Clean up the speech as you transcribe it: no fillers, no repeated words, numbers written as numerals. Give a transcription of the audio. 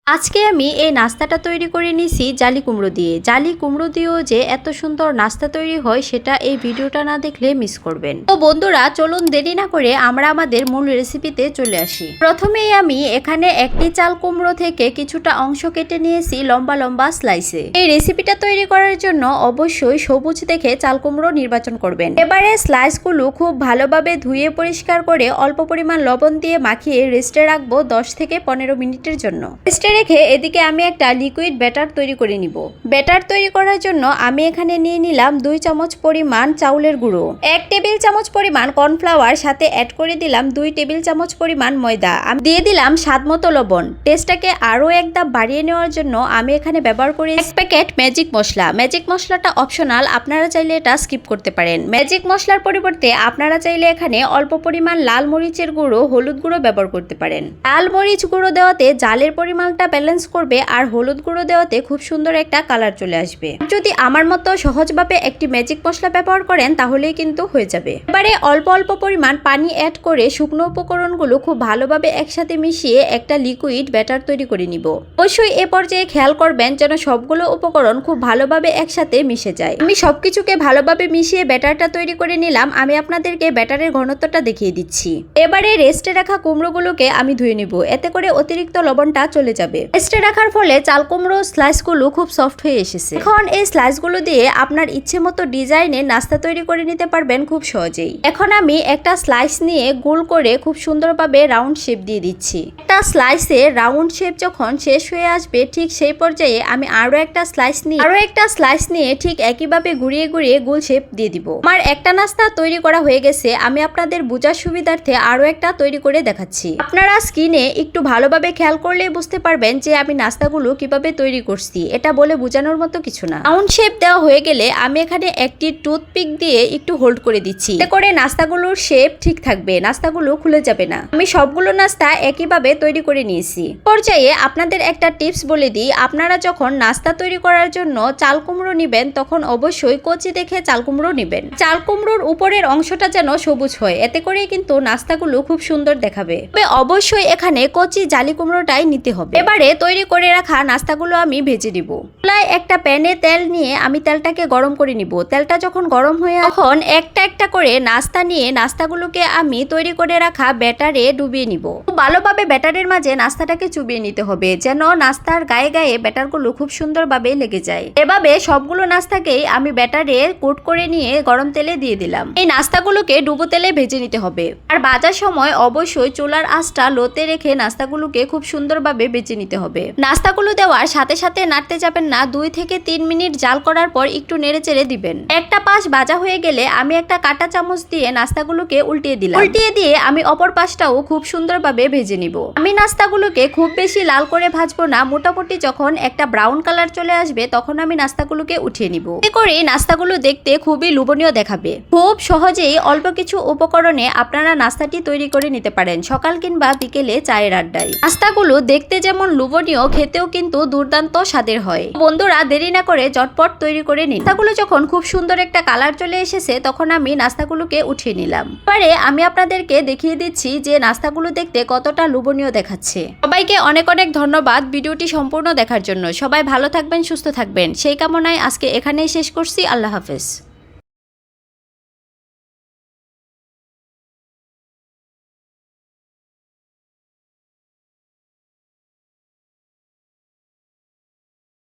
আজকে আমি এই নাস্তাটা তৈরি করে নিছি জালি কুমড়ো দিয়ে। জালি কুমড়ো দিয়েও যে এত সুন্দর নাস্তা তৈরি হয় সেটা এই ভিডিওটা না দেখলে মিস করবেন। তো বন্ধুরা চলুন দেরি না করে আমরা আমাদের মূল রেসিপিতে চলে আসি। প্রথমেই আমি এখানে একটি চাল কুমড়ো থেকে কিছুটা অংশ কেটে নিয়েছি লম্বা লম্বা স্লাইসে। এই রেসিপিটা তৈরি করার জন্য অবশ্যই সবুজ দেখে চাল কুমড়ো নির্বাচন করবেন। এবারে স্লাইসগুলো খুব ভালোভাবে ধুয়ে পরিষ্কার করে অল্প পরিমাণ লবণ দিয়ে মাখিয়ে রেস্টে রাখবো 10 থেকে 15 মিনিটের জন্য। রেখে এদিকে আমি একটা লিকুইড ব্যাটার তৈরি করে নিব। ব্যাটার তৈরি করার জন্য আমি এখানে নিয়ে নিলাম 2 চামচ পরিমাণ চাউলের গুঁড়ো, 1 টেবিল চামচ পরিমাণ কর্নফ্লাওয়ার, সাথে অ্যাড করে দিলাম 2 টেবিল চামচ পরিমাণ ময়দা। আমি দিয়ে দিলাম স্বাদমতো লবণ। টেস্টটাকে আরো এক ধাপ বাড়িয়ে নেওয়ার জন্য আমি এখানে ব্যবহার করি 1 প্যাকেট ম্যাজিক মশলা। ম্যাজিক মশলাটা অপশনাল, আপনারা চাইলে এটা স্কিপ করতে পারেন। ম্যাজিক মশলার পরিবর্তে আপনারা চাইলে এখানে অল্প পরিমাণ লাল মরিচের গুঁড়ো, হলুদ গুঁড়ো ব্যবহার করতে পারেন। লাল মরিচ গুঁড়ো দেওয়াতে জালের পরিমাণটা ব্যালেন্স করবে আর হলুদ গুঁড়ো দেওয়াতে খুব সুন্দর একটা কালার চলে আসবে। যদি আমার মতো সহজভাবে একটি ম্যাজিক মশলা ব্যবহার করেন তাহলেই কিন্তু হয়ে যাবে। এবারে অল্প অল্প পরিমাণ পানি অ্যাড করে শুকনো উপকরণগুলো খুব ভালোভাবে একসাথে মিশিয়ে একটা লিকুইড ব্যাটার তৈরি করে নিব। অবশ্যই এ পর্যায়ে খেয়াল করবেন যেন সবগুলো উপকরণ খুব ভালোভাবে একসাথে মিশে যায়। আমি সবকিছুকে ভালোভাবে মিশিয়ে ব্যাটারটা তৈরি করে নিলাম। আমি আপনাদেরকে ব্যাটারের ঘনত্বটা দেখিয়ে দিচ্ছি। এবারে রেস্টে রাখা কুমড়োগুলোকে আমি ধুয়ে নিব, এতে করে অতিরিক্ত লবণটা চলে যাবে। রেস্টে রাখার ফলে চাল কুমড়ো স্লাইসগুলো খুব সফট হয়ে এসেছে। এখন এই স্লাইসগুলো দিয়ে আপনার ইচ্ছে মতো ডিজাইনে নাস্তা তৈরি করে নিতে পারবেন খুব সহজেই। এখন আমি একটা স্লাইস নিয়ে গোল করে খুব সুন্দরভাবে রাউন্ড শেপ দিয়ে দিচ্ছি। একটা স্লাইসে রাউন্ড শেপ যখন শেষ হয়ে আসবে ঠিক সেই পর্যায়ে আমি আরো একটা স্লাইস নিয়ে ঠিক একইভাবে ঘুরিয়ে ঘুরিয়ে গোল শেপ দিয়ে দিব। আমার একটা নাস্তা তৈরি করা হয়ে গেছে। আমি আপনাদের বোঝার সুবিধার্থে আরো একটা তৈরি করে দেখাচ্ছি। আপনারা স্ক্রিনে একটু ভালোভাবে খেয়াল করলেই বুঝতে পারবেন যে আমি নাস্তাগুলো কিভাবে তৈরি করছি। এটা বলে বোঝানোর মতো কিছু না। রাউন্ড শেপ দেওয়া হয়ে গেলে আমি এখানে একটি টুথপিক দিয়ে একটু হোল্ড করে দিচ্ছি, এতে করে নাস্তাগুলোর শেপ ঠিক থাকবে, নাস্তাগুলো খুলে যাবে না। আমি সবগুলো নাস্তা একইভাবে তৈরি করে নিয়েছি। পর্যায়ে আপনাদের একটা টিপস বলে দিই, আপনারা যখন নাস্তা তৈরি করার জন্য চাল কুমড়ো নিবেন তখন অবশ্যই কচি দেখে চাল কুমড়ো নিবেন। চাল কুমড়োর উপরের অংশটা যেন সবুজ হয়, এতে করে কিন্তু নাস্তাগুলো খুব সুন্দর দেখাবে। তবে অবশ্যই এখানে কচি জালি কুমড়োটাই নিতে হবে। এবারে তৈরি করে রাখা নাস্তাগুলো আমি ভেজে নিব। চুলায় একটা প্যানে তেল নিয়ে আমি তেলটাকে গরম করে নিব। তেলটা যখন গরম হয়ে তখন একটা একটা করে নাস্তা নিয়ে নাস্তাগুলোকে আমি তৈরি করে রাখা ব্যাটারে ডুবিয়ে নিব। ভালোভাবে ব্যাটারের মাঝে নাস্তাটাকে চুবিয়ে নিতে হবে যেন নাস্তার গায়ে গায়ে ব্যাটারগুলো খুব সুন্দরভাবে লেগে যায়। এভাবে সবগুলো নাস্তাকেই আমি ব্যাটারে কোট করে নিয়ে গরম তেলে দিয়ে দিলাম। এই নাস্তাগুলোকে ডুবো তেলে ভেজে নিতে হবে। আর ভাজার সময় অবশ্যই চুলার আঁচটা লোতে রেখে নাস্তাগুলোকে খুব সুন্দরভাবে ভেজে নিতে হবে। নাস্তাগুলো দেওয়ার সাথে সাথে নাড়তে যাবেন না। 2 থেকে 3 মিনিট জাল করার পর একটু নেড়ে চেড়ে দিবেন। একটা পাশ ভাজা হয়ে গেলে আমি একটা কাঁটা চামচ দিয়ে নাস্তাগুলোকে উল্টিয়ে দিলাম। উল্টিয়ে দিয়ে আমি অপর পাশটাও খুব সুন্দরভাবে ভেজে নিব। আমি নাস্তাগুলোকে খুব বেশি লাল করে ভাজবো না, মোটামুটি যখন একটা ব্রাউন কালার চলে আসবে তখন আমি নাস্তাগুলোকে উঠিয়ে নিব। এতে করে নাস্তাগুলো দেখতে খুবই লোভনীয় দেখাবে। খুব সহজেই অল্প কিছু উপকরণে আপনারা নাস্তাটি তৈরি করে নিতে পারেন সকাল কিংবা বিকেলে চায়ের আড্ডায়। নাস্তাগুলো দেখতে যেমন লোভনীয়, খেতেও কিন্তু দুর্দান্ত স্বাদের হয়। বন্ধুরা দেরি না করে ঝটপট তৈরি করে নিন। নাস্তাগুলো যখন খুব সুন্দর একটা কালার চলে এসেছে তখন আমি নাস্তাগুলোকে উঠিয়ে নিলাম। পরে আমি আপনাদেরকে দেখিয়ে দিচ্ছি যে নাস্তাগুলো দেখতে কতটা লোভনীয় দেখাচ্ছে। সবাইকে অনেক অনেক ধন্যবাদ ভিডিওটি সম্পূর্ণ দেখার জন্য। সবাই ভালো থাকবেন, সুস্থ থাকবেন সেই কামনায় আজকে এখানেই শেষ করছি। আল্লাহ হাফেজ।